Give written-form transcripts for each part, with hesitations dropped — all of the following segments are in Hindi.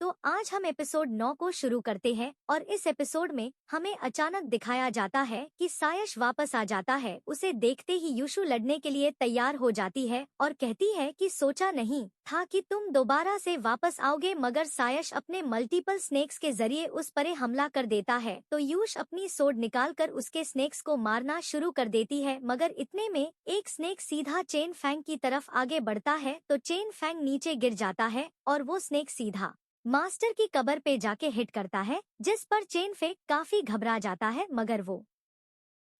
तो आज हम एपिसोड 9 को शुरू करते हैं और इस एपिसोड में हमें अचानक दिखाया जाता है कि सायश वापस आ जाता है। उसे देखते ही युशु लड़ने के लिए तैयार हो जाती है और कहती है कि सोचा नहीं था कि तुम दोबारा से वापस आओगे, मगर सायश अपने मल्टीपल स्नेक्स के जरिए उस पर हमला कर देता है। तो युश अपनी सोड निकालकर उसके स्नेक्स को मारना शुरू कर देती है, मगर इतने में एक स्नेक सीधा चेन फैंग की तरफ आगे बढ़ता है तो चेन फैंग नीचे गिर जाता है और वो स्नेक सीधा मास्टर की कबर पे जाके हिट करता है, जिस पर चेन फेंक काफी घबरा जाता है, मगर वो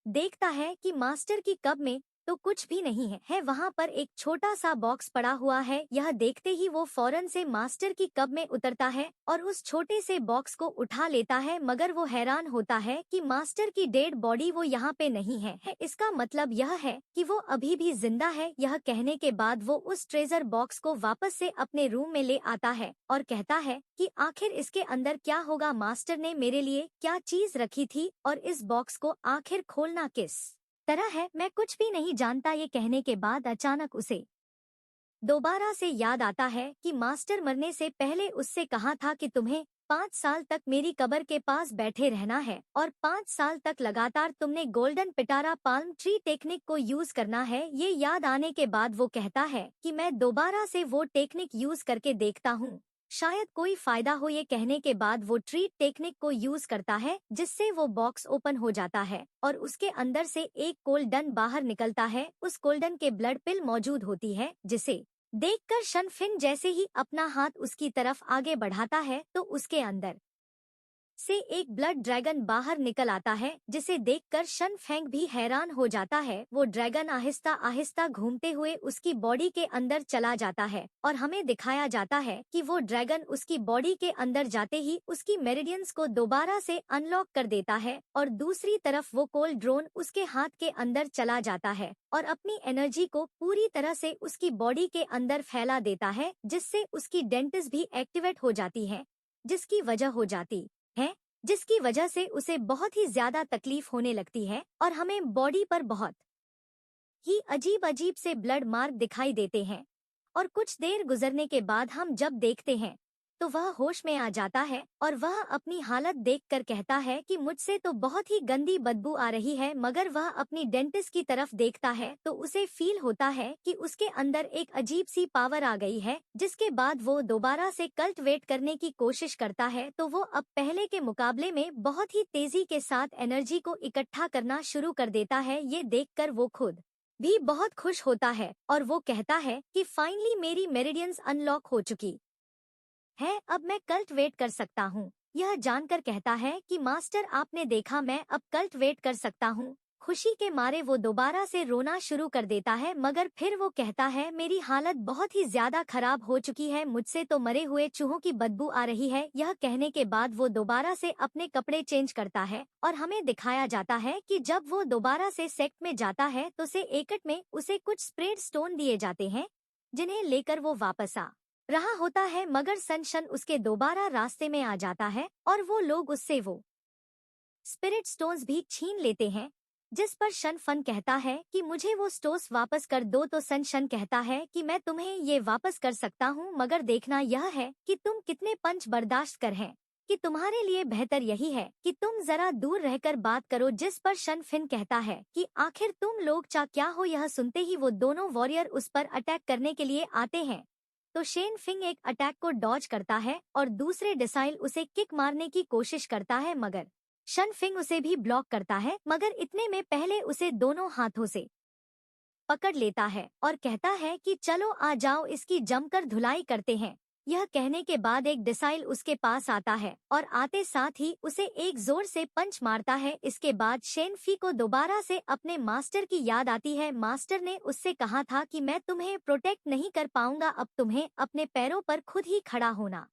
देखता है कि मास्टर की कब में तो कुछ भी नहीं है वहाँ पर एक छोटा सा बॉक्स पड़ा हुआ है। यह देखते ही वो फौरन से मास्टर की कब में उतरता है और उस छोटे से बॉक्स को उठा लेता है, मगर वो हैरान होता है कि मास्टर की डेड बॉडी वो यहाँ पे नहीं है। इसका मतलब यह है कि वो अभी भी जिंदा है। यह कहने के बाद वो उस ट्रेजर बॉक्स को वापस से अपने रूम में ले आता है और कहता है कि आखिर इसके अंदर क्या होगा, मास्टर ने मेरे लिए क्या चीज रखी थी और इस बॉक्स को आखिर खोलना किस तरह है, मैं कुछ भी नहीं जानता। ये कहने के बाद अचानक उसे दोबारा से याद आता है कि मास्टर मरने से पहले उससे कहा था कि तुम्हें 5 साल तक मेरी कब्र के पास बैठे रहना है और 5 साल तक लगातार तुमने गोल्डन पिटारा पाल्म ट्री टेक्निक को यूज करना है। ये याद आने के बाद वो कहता है कि मैं दोबारा से वो टेक्निक यूज करके देखता हूँ, शायद कोई फायदा हो। ये कहने के बाद वो ट्रीट टेक्निक को यूज करता है, जिससे वो बॉक्स ओपन हो जाता है और उसके अंदर से एक कोल्डन बाहर निकलता है। उस कोल्डन के ब्लड पिल मौजूद होती है, जिसे देखकर शन फिन जैसे ही अपना हाथ उसकी तरफ आगे बढ़ाता है तो उसके अंदर से एक ब्लड ड्रैगन बाहर निकल आता है, जिसे देखकर शन फेंग भी हैरान हो जाता है। वो ड्रैगन आहिस्ता आहिस्ता घूमते हुए उसकी बॉडी के अंदर चला जाता है और हमें दिखाया जाता है कि वो ड्रैगन उसकी बॉडी के अंदर जाते ही उसकी मेरिडियंस को दोबारा से अनलॉक कर देता है और दूसरी तरफ वो कोल्ड ड्रोन उसके हाथ के अंदर चला जाता है और अपनी एनर्जी को पूरी तरह से उसकी बॉडी के अंदर फैला देता है, जिससे उसकी डेंटिस भी एक्टिवेट हो जाती है, जिसकी वजह हो जाती है जिसकी वजह से उसे बहुत ही ज्यादा तकलीफ होने लगती है और हमें बॉडी पर बहुत ही अजीब अजीब से ब्लड मार्क दिखाई देते हैं। और कुछ देर गुजरने के बाद हम जब देखते हैं तो वह होश में आ जाता है और वह अपनी हालत देखकर कहता है कि मुझसे तो बहुत ही गंदी बदबू आ रही है, मगर वह अपनी डेंटिस्ट की तरफ देखता है तो उसे फील होता है कि उसके अंदर एक अजीब सी पावर आ गई है। जिसके बाद वो दोबारा से कल्टिवेट करने की कोशिश करता है तो वो अब पहले के मुकाबले में बहुत ही तेजी के साथ एनर्जी को इकट्ठा करना शुरू कर देता है। ये देखकर वो खुद भी बहुत खुश होता है और वो कहता है कि फाइनली मेरी मेरिडियंस अनलॉक हो चुकी है, अब मैं कल्टिवेट कर सकता हूँ। यह जानकर कहता है कि मास्टर आपने देखा, मैं अब कल्टिवेट कर सकता हूँ। खुशी के मारे वो दोबारा से रोना शुरू कर देता है, मगर फिर वो कहता है मेरी हालत बहुत ही ज्यादा खराब हो चुकी है, मुझसे तो मरे हुए चूहों की बदबू आ रही है। यह कहने के बाद वो दोबारा से अपने कपड़े चेंज करता है और हमें दिखाया जाता है कि जब वो दोबारा से सेक्ट में जाता है तो से एकट में उसे कुछ स्प्रेड स्टोन दिए जाते हैं, जिन्हें लेकर वो वापस आ रहा होता है, मगर सनशन उसके दोबारा रास्ते में आ जाता है और वो लोग उससे वो स्पिरिट स्टोन्स भी छीन लेते हैं, जिस पर शन फन कहता है कि मुझे वो स्टोन्स वापस कर दो। तो शन कहता है कि मैं तुम्हें ये वापस कर सकता हूँ, मगर देखना यह है कि तुम कितने पंच बर्दाश्त कर हैं, कि तुम्हारे लिए बेहतर यही है कि तुम जरा दूर रहकर बात करो। जिस पर शन फिन कहता है कि आखिर तुम लोग चा क्या हो। यह सुनते ही वो दोनों वॉरियर उस पर अटैक करने के लिए आते हैं, तो शेन फिंग एक अटैक को डॉज करता है और दूसरे डिसाइल उसे किक मारने की कोशिश करता है, मगर शन फिंग उसे भी ब्लॉक करता है। मगर इतने में पहले उसे दोनों हाथों से पकड़ लेता है और कहता है कि चलो आ जाओ, इसकी जमकर धुलाई करते हैं। यह कहने के बाद एक डिसाइल उसके पास आता है और आते साथ ही उसे एक जोर से पंच मारता है। इसके बाद शेनफी को दोबारा से अपने मास्टर की याद आती है। मास्टर ने उससे कहा था कि मैं तुम्हें प्रोटेक्ट नहीं कर पाऊंगा, अब तुम्हें अपने पैरों पर खुद ही खड़ा होना